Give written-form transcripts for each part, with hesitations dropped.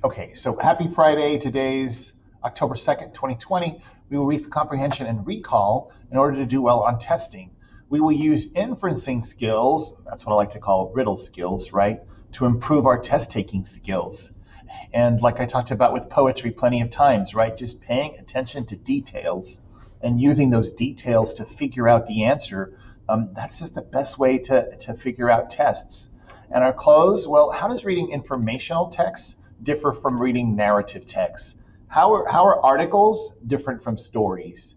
Okay, so happy Friday. Today's October 2nd, 2020. We will read for comprehension and recall in order to do well on testing. We will use inferencing skills, that's what I like to call riddle skills, right, to improve our test taking skills. And like I talked about with poetry plenty of times, right, just paying attention to details and using those details to figure out the answer, that's just the best way to figure out tests. And our close, well, how does reading informational text differ from reading narrative text? How are articles different from stories?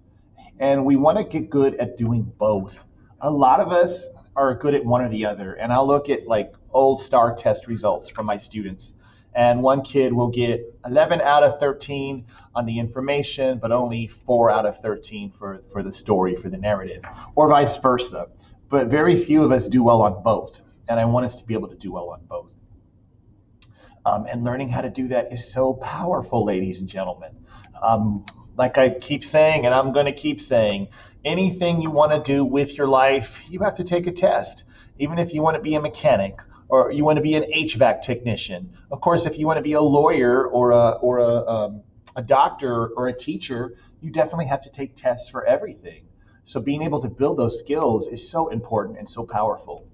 And we want to get good at doing both. A lot of us are good at one or the other. And I'll look at like old STAR test results from my students. And one kid will get 11 out of 13 on the information, but only 4 out of 13 for the story, for the narrative, or vice versa. But very few of us do well on both. And I want us to be able to do well on both. And learning how to do that is so powerful, ladies and gentlemen. Like I keep saying, and I'm going to keep saying, anything you want to do with your life, you have to take a test. Even if you want to be a mechanic or you want to be an HVAC technician. Of course, if you want to be a lawyer or a doctor or a teacher, you definitely have to take tests for everything. So being able to build those skills is so important and so powerful.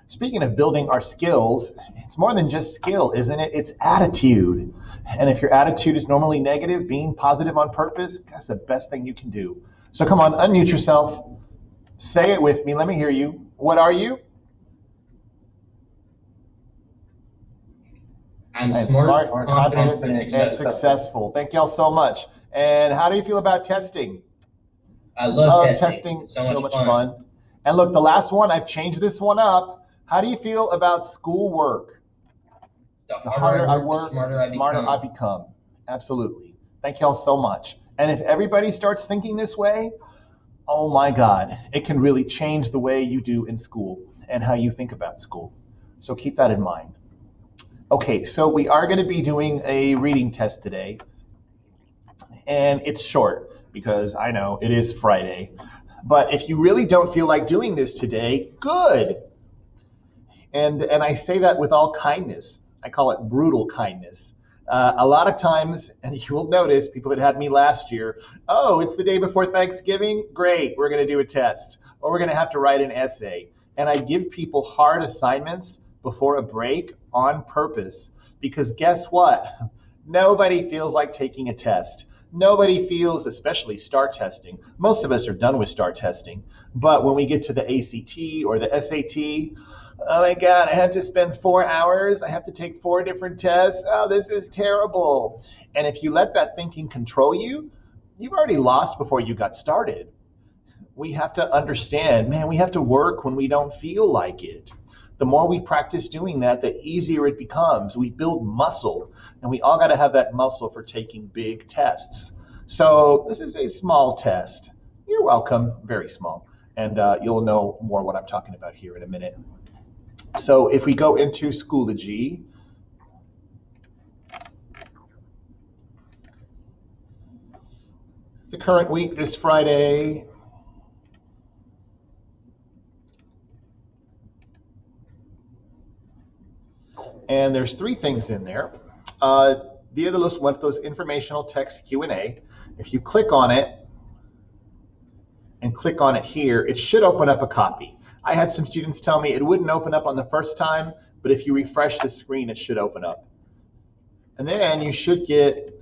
Speaking of building our skills, it's more than just skill, isn't it? It's attitude. And if your attitude is normally negative, being positive on purpose, that's the best thing you can do. So come on, unmute yourself. Say it with me. Let me hear you. What are you? I'm smart, confident, and successful. Thank y'all so much. And how do you feel about testing? I love testing. It's so much fun. And look, the last one, I've changed this one up. How do you feel about schoolwork? The harder I work, the smarter I become. Absolutely. Thank y'all so much. And if everybody starts thinking this way, oh my God, it can really change the way you do in school and how you think about school. So keep that in mind. Okay, so we are going to be doing a reading test today. And it's short because I know it is Friday. But if you really don't feel like doing this today, good. And I say that with all kindness. I call it brutal kindness. A lot of times, and you will notice, people that had me last year, oh, it's the day before Thanksgiving? Great, we're going to do a test. Or we're going to have to write an essay. And I give people hard assignments before a break on purpose. Because guess what? Nobody feels like taking a test. Nobody feels, especially STAR testing. Most of us are done with STAR testing. But when we get to the ACT or the SAT, oh my God, I have to spend 4 hours. I have to take 4 different tests. Oh, this is terrible. And if you let that thinking control you, you've already lost before you got started. We have to understand, man, we have to work when we don't feel like it. The more we practice doing that, the easier it becomes. We build muscle, and we all got to have that muscle for taking big tests. So this is a small test. You're welcome, very small. And you'll know more what I'm talking about here in a minute. So if we go into Schoology, the current week is Friday. And there's 3 things in there. Dia de los Muertos informational text Q&A. If you click on it and click on it here, it should open up a copy. I had some students tell me it wouldn't open up on the first time, but if you refresh the screen, it should open up. And then you should get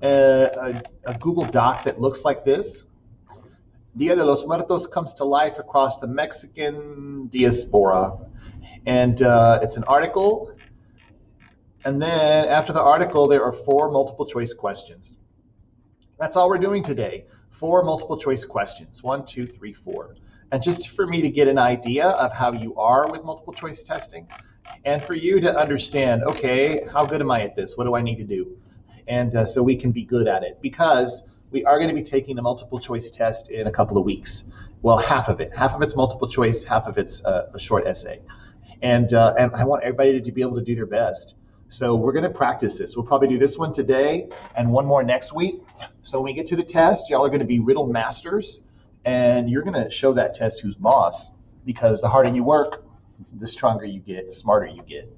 a Google Doc that looks like this. Dia de los Muertos comes to life across the Mexican diaspora. And it's an article. And then after the article, there are 4 multiple choice questions. That's all we're doing today. 4 multiple choice questions. 1, 2, 3, 4. And just for me to get an idea of how you are with multiple choice testing, and for you to understand, okay, how good am I at this? What do I need to do? And so we can be good at it, because we are going to be taking a multiple choice test in a couple of weeks. Well, half of it. Half of it's multiple choice, half of it's a short essay. And I want everybody to be able to do their best. So we're going to practice this. We'll probably do this one today and one more next week. So when we get to the test, y'all are going to be riddle masters. And you're going to show that test who's boss, because the harder you work, the stronger you get, the smarter you get.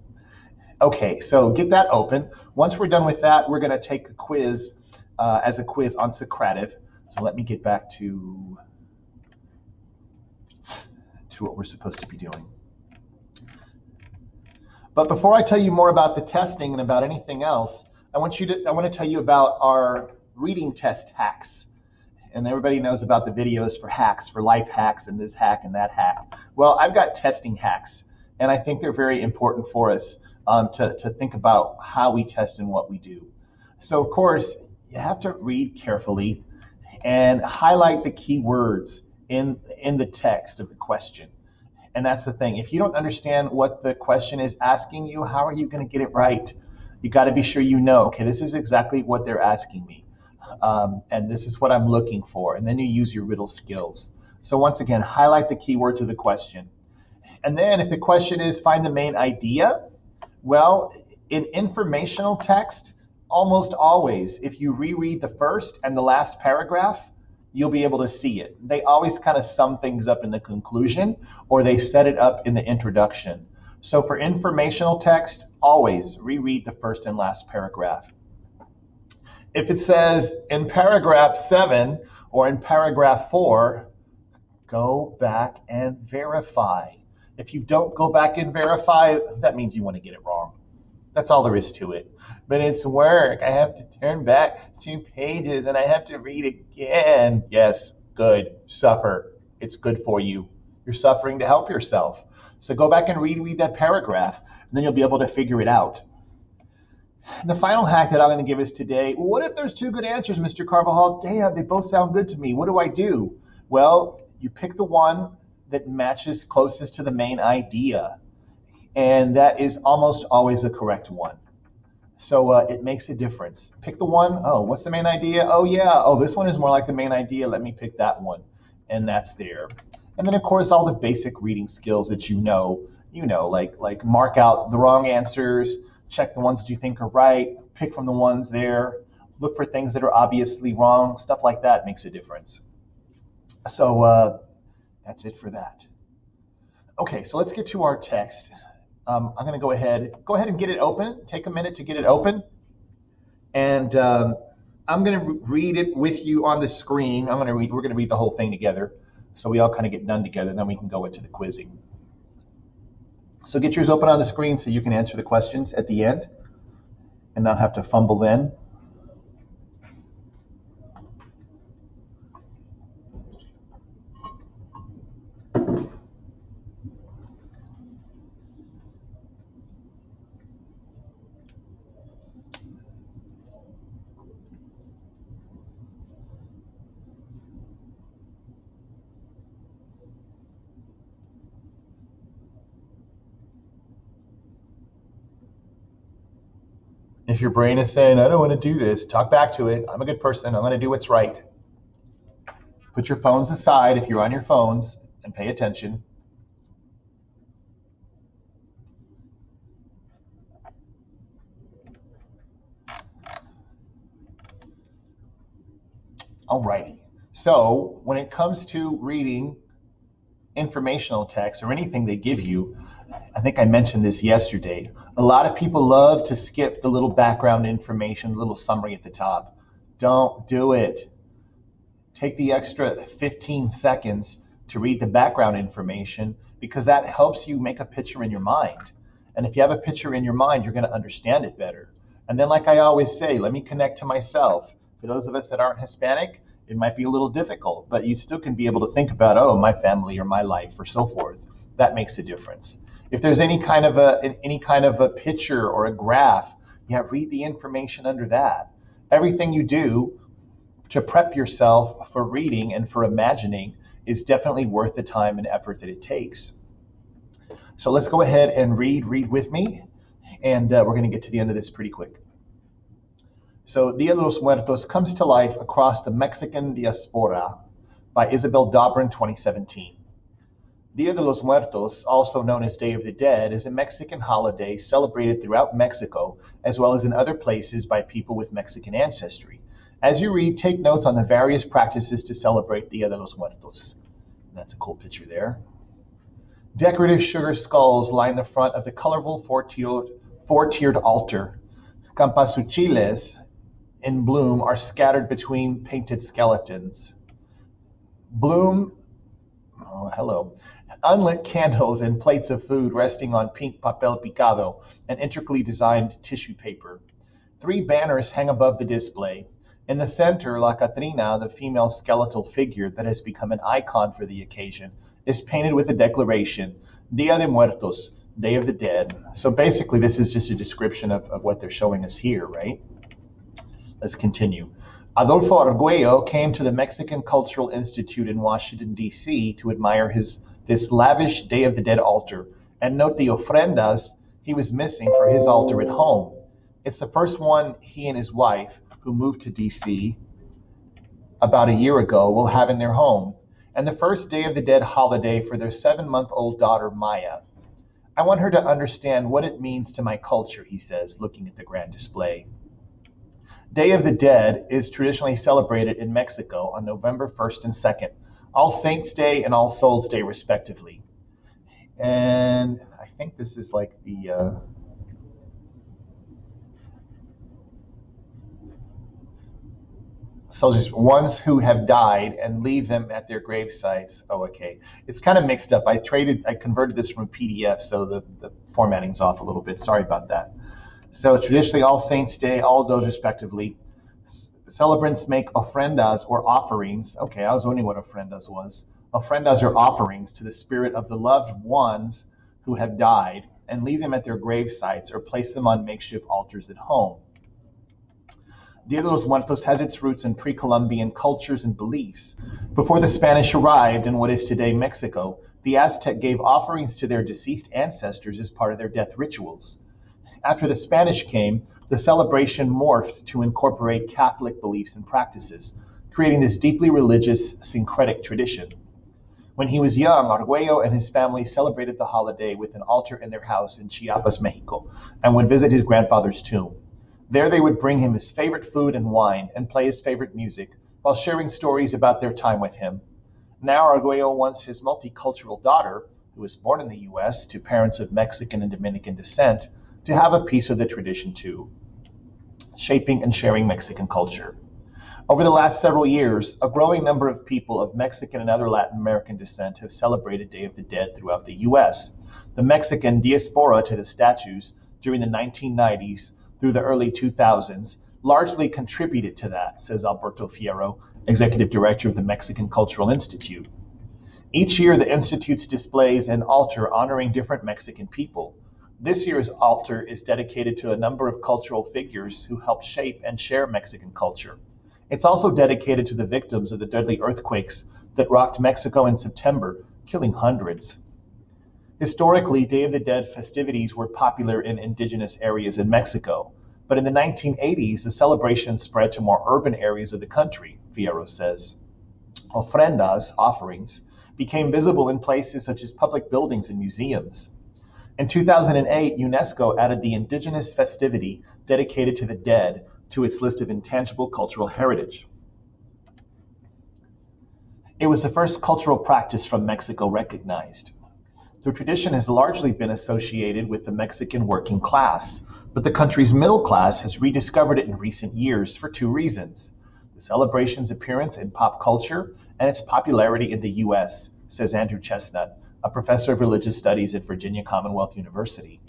Okay, so get that open. Once we're done with that, we're going to take a quiz as a quiz on Socrative. So let me get back to what we're supposed to be doing. But before I tell you more about the testing and about anything else, I want to tell you about our reading test hacks. And everybody knows about the videos for hacks, for life hacks, and this hack and that hack. Well, I've got testing hacks, and I think they're very important for us to think about how we test and what we do. So, of course, you have to read carefully and highlight the key words in the text of the question. And that's the thing. If you don't understand what the question is asking you, how are you going to get it right? You got to be sure you know, okay, this is exactly what they're asking me. And this is what I'm looking for. And then you use your riddle skills. So once again, highlight the keywords of the question. And then if the question is find the main idea, well, in informational text, almost always, if you reread the first and the last paragraph, you'll be able to see it. They always kind of sum things up in the conclusion, or they set it up in the introduction. So for informational text, always reread the first and last paragraph. If it says in paragraph 7 or in paragraph 4, go back and verify. If you don't go back and verify, that means you want to get it wrong. That's all there is to it. But it's work. I have to turn back 2 pages and I have to read again. Yes, good. Suffer. It's good for you. You're suffering to help yourself. So go back and read that paragraph, and then you'll be able to figure it out. The final hack that I'm going to give is today, what if there's 2 good answers, Mr. Carvajal? Damn, they both sound good to me. What do I do? Well, you pick the one that matches closest to the main idea. And that is almost always the correct one. So it makes a difference. Pick the one, oh, what's the main idea? Oh, yeah, oh, this one is more like the main idea. Let me pick that one. And that's there. And then, of course, all the basic reading skills that you know, like mark out the wrong answers, check the ones that you think are right, pick from the ones there, look for things that are obviously wrong. Stuff like that makes a difference. So that's it for that. Okay, so let's get to our text. I'm going to go ahead and get it open. Take a minute to get it open. And I'm going to read it with you on the screen. We're going to read the whole thing together. So we all kind of get done together, and then we can go into the quizzing. So get yours open on the screen so you can answer the questions at the end and not have to fumble in. If your brain is saying, I don't want to do this, talk back to it. I'm a good person. I'm going to do what's right. Put your phones aside if you're on your phones and pay attention. Alrighty. So when it comes to reading informational text or anything they give you, I think I mentioned this yesterday, a lot of people love to skip the little background information, the little summary at the top. Don't do it. Take the extra 15 seconds to read the background information because that helps you make a picture in your mind. And if you have a picture in your mind, you're going to understand it better. And then, like I always say, let me connect to myself. For those of us that aren't Hispanic, it might be a little difficult, but you still can be able to think about, oh, my family or my life or so forth. That makes a difference. If there's any kind of a picture or a graph, read the information under that. Everything you do to prep yourself for reading and for imagining is definitely worth the time and effort that it takes. So let's go ahead and read with me, and we're going to get to the end of this pretty quick. So Dia de los Muertos comes to life across the Mexican diaspora by Isabel Dobrin, 2017. Dia de los Muertos, also known as Day of the Dead, is a Mexican holiday celebrated throughout Mexico, as well as in other places by people with Mexican ancestry. As you read, take notes on the various practices to celebrate Dia de los Muertos. And that's a cool picture there. Decorative sugar skulls line the front of the colorful four-tiered altar. Campasuchiles in bloom are scattered between painted skeletons. Unlit candles and plates of food resting on pink papel picado and intricately designed tissue paper. 3 banners hang above the display. In the center, La Catrina, the female skeletal figure that has become an icon for the occasion, is painted with a declaration, Dia de Muertos, Day of the Dead. So basically, this is just a description of what they're showing us here, right? Let's continue. Adolfo Arguello came to the Mexican Cultural Institute in Washington, D.C. to admire this lavish Day of the Dead altar and note the ofrendas he was missing for his altar at home. It's the first one he and his wife, who moved to D.C. about a year ago, will have in their home, and the first Day of the Dead holiday for their 7-month-old daughter, Maya. I want her to understand what it means to my culture, he says, looking at the grand display. Day of the Dead is traditionally celebrated in Mexico on November 1st and 2nd, All Saints' Day and All Souls' Day, respectively. And I think this is like the... soldiers, ones who have died, and leave them at their grave sites. Oh, okay. It's kind of mixed up. I converted this from a PDF, so the formatting's off a little bit. Sorry about that. So traditionally, All Saints' Day, all those respectively. Celebrants make ofrendas or offerings. Okay, I was wondering what ofrendas was. Ofrendas are offerings to the spirit of the loved ones who have died and leave them at their grave sites or place them on makeshift altars at home. Dia de los Muertos has its roots in pre-Columbian cultures and beliefs. Before the Spanish arrived in what is today Mexico, the Aztec gave offerings to their deceased ancestors as part of their death rituals. After the Spanish came, the celebration morphed to incorporate Catholic beliefs and practices, creating this deeply religious, syncretic tradition. When he was young, Arguello and his family celebrated the holiday with an altar in their house in Chiapas, Mexico, and would visit his grandfather's tomb. There they would bring him his favorite food and wine and play his favorite music while sharing stories about their time with him. Now Arguello wants his multicultural daughter, who was born in the U.S. to parents of Mexican and Dominican descent, to have a piece of the tradition too, shaping and sharing Mexican culture. Over the last several years, a growing number of people of Mexican and other Latin American descent have celebrated Day of the Dead throughout the U.S. The Mexican diaspora to the statues during the 1990s through the early 2000s largely contributed to that, says Alberto Fierro, executive director of the Mexican Cultural Institute. Each year, the Institute displays an altar honoring different Mexican people. This year's altar is dedicated to a number of cultural figures who helped shape and share Mexican culture. It's also dedicated to the victims of the deadly earthquakes that rocked Mexico in September, killing hundreds. Historically, Day of the Dead festivities were popular in indigenous areas in Mexico, but in the 1980s, the celebration spread to more urban areas of the country, Fierro says. Ofrendas, offerings, became visible in places such as public buildings and museums. In 2008, UNESCO added the indigenous festivity dedicated to the dead to its list of intangible cultural heritage. It was the first cultural practice from Mexico recognized. The tradition has largely been associated with the Mexican working class, but the country's middle class has rediscovered it in recent years for 2 reasons: the celebration's appearance in pop culture and its popularity in the U.S., says Andrew Chestnut, a professor of religious studies at Virginia Commonwealth University.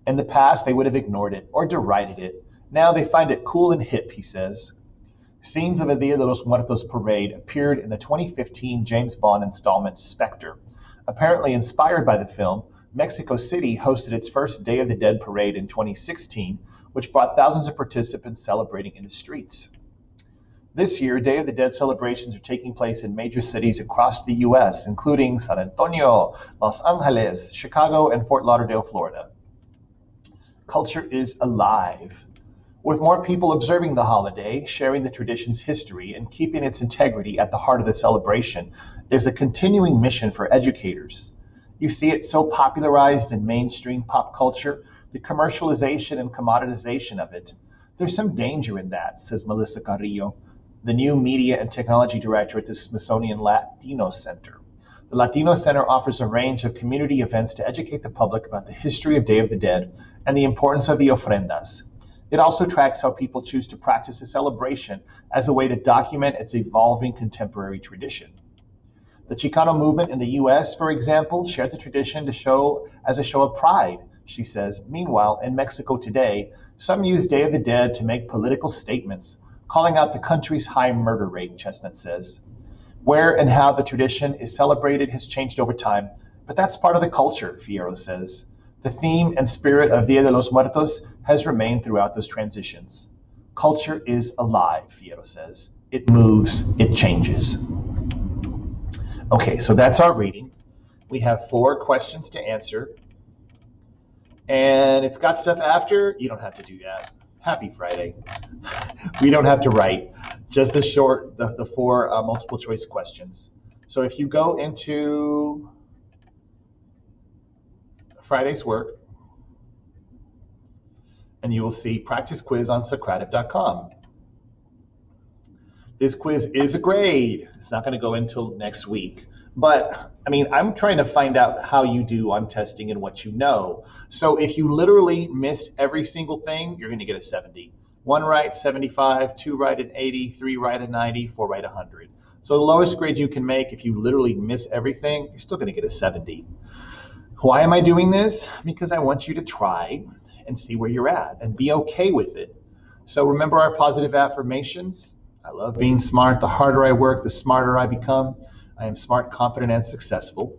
In the past, they would have ignored it or derided it. Now they find it cool and hip, he says. Scenes of a Dia de los Muertos parade appeared in the 2015 James Bond installment Spectre. Apparently inspired by the film, Mexico City hosted its first Day of the Dead parade in 2016, which brought thousands of participants celebrating in the streets. This year, Day of the Dead celebrations are taking place in major cities across the U.S., including San Antonio, Los Angeles, Chicago, and Fort Lauderdale, Florida. Culture is alive. With more people observing the holiday, sharing the tradition's history, and keeping its integrity at the heart of the celebration is a continuing mission for educators. You see it so popularized in mainstream pop culture, the commercialization and commoditization of it. There's some danger in that, says Melissa Carrillo, the new media and technology director at the Smithsonian Latino Center. The Latino Center offers a range of community events to educate the public about the history of Day of the Dead and the importance of the ofrendas. It also tracks how people choose to practice a celebration as a way to document its evolving contemporary tradition. The Chicano movement in the US, for example, shared the tradition to show as a show of pride, she says. Meanwhile, in Mexico today, some use Day of the Dead to make political statements, calling out the country's high murder rate, Chestnut says. Where and how the tradition is celebrated has changed over time, but that's part of the culture, Fierro says. The theme and spirit of Dia de los Muertos has remained throughout those transitions. Culture is alive, Fierro says. It moves, it changes. Okay, so that's our reading. We have 4 questions to answer. And it's got stuff after. You don't have to do that. Happy Friday. We don't have to write. Just the 4 multiple choice questions. So if you go into Friday's work, and you will see practice quiz on Socrative.com. This quiz is a grade. It's not going to go until next week. But, I mean, I'm trying to find out how you do on testing and what you know. So if you literally missed every single thing, you're going to get a 70. 1 right, 75, 2 right, an 80, 3 right, a 90, 4 right, 100. So the lowest grade you can make, if you literally miss everything, you're still going to get a 70. Why am I doing this? Because I want you to try and see where you're at and be okay with it. So remember our positive affirmations. I love being smart. The harder I work, the smarter I become. I am smart, confident, and successful.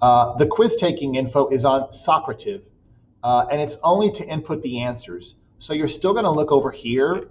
The quiz taking info is on Socrative, and it's only to input the answers. So you're still going to look over here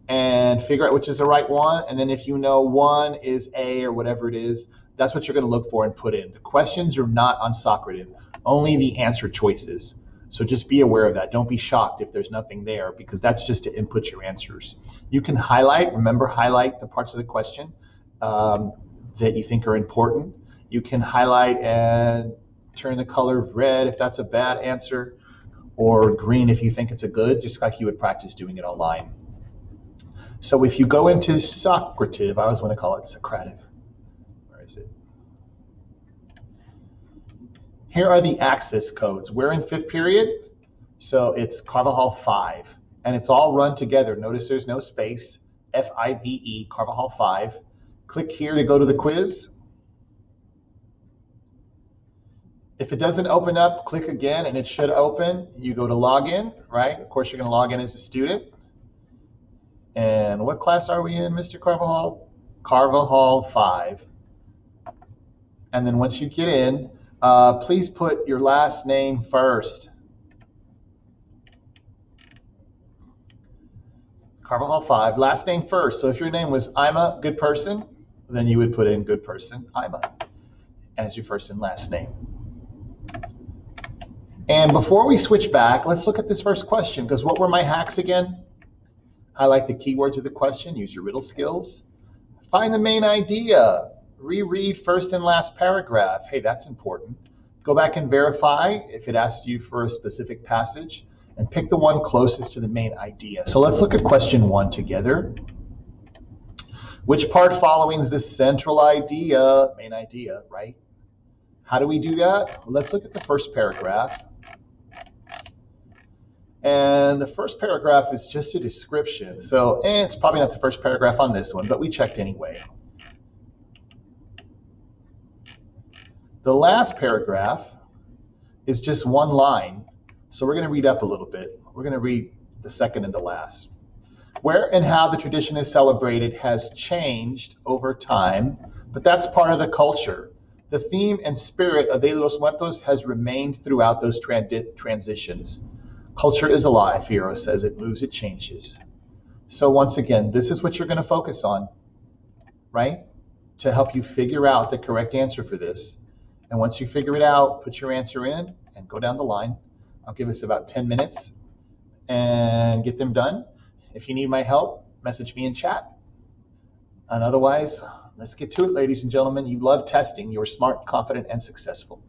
and figure out which is the right one. And then if you know 1 is A or whatever it is, that's what you're going to look for and put in. The questions are not on Socrative, only the answer choices. So just be aware of that. Don't be shocked if there's nothing there, because that's just to input your answers. You can highlight, remember, highlight the parts of the question that you think are important. You can highlight and turn the color red if that's a bad answer, or green if you think it's a good, just like you would practice doing it online. So if you go into Socrative, I always want to call it Socrative. Where is it? Here are the access codes. We're in 5th period, so it's Carvajal 5, and it's all run together. Notice there's no space, F-I-V-E, Carvajal 5. Click here to go to the quiz. If it doesn't open up, click again, and it should open. You go to login, right? Of course, you're going to log in as a student. And what class are we in, Mr. Carvajal? Carvajal 5. And then once you get in, please put your last name first. Carvajal 5, last name first. So if your name was Ima, good person, then you would put in good person, Ima, as your first and last name. And before we switch back, let's look at this first question, because what were my hacks again? Highlight the keywords of the question, use your riddle skills. Find the main idea. Reread first and last paragraph. Hey, that's important. Go back and verify if it asks you for a specific passage, and pick the one closest to the main idea. So let's look at question 1 together. Which part following is the central idea? Main idea, right? How do we do that? Well, let's look at the first paragraph. And the first paragraph is just a description. So it's probably not the first paragraph on this one, but we checked anyway. The last paragraph is just 1 line. So we're going to read up a little bit. We're going to read the second and the last. Where and how the tradition is celebrated has changed over time, but that's part of the culture. The theme and spirit of Dia de los Muertos has remained throughout those transitions. Culture is alive, Fierro says. It moves, it changes. So once again, this is what you're going to focus on, right? To help you figure out the correct answer for this. And once you figure it out, put your answer in and go down the line. I'll give us about 10 minutes and get them done. If you need my help, message me in chat. And otherwise, let's get to it, ladies and gentlemen. You love testing. You're smart, confident, and successful.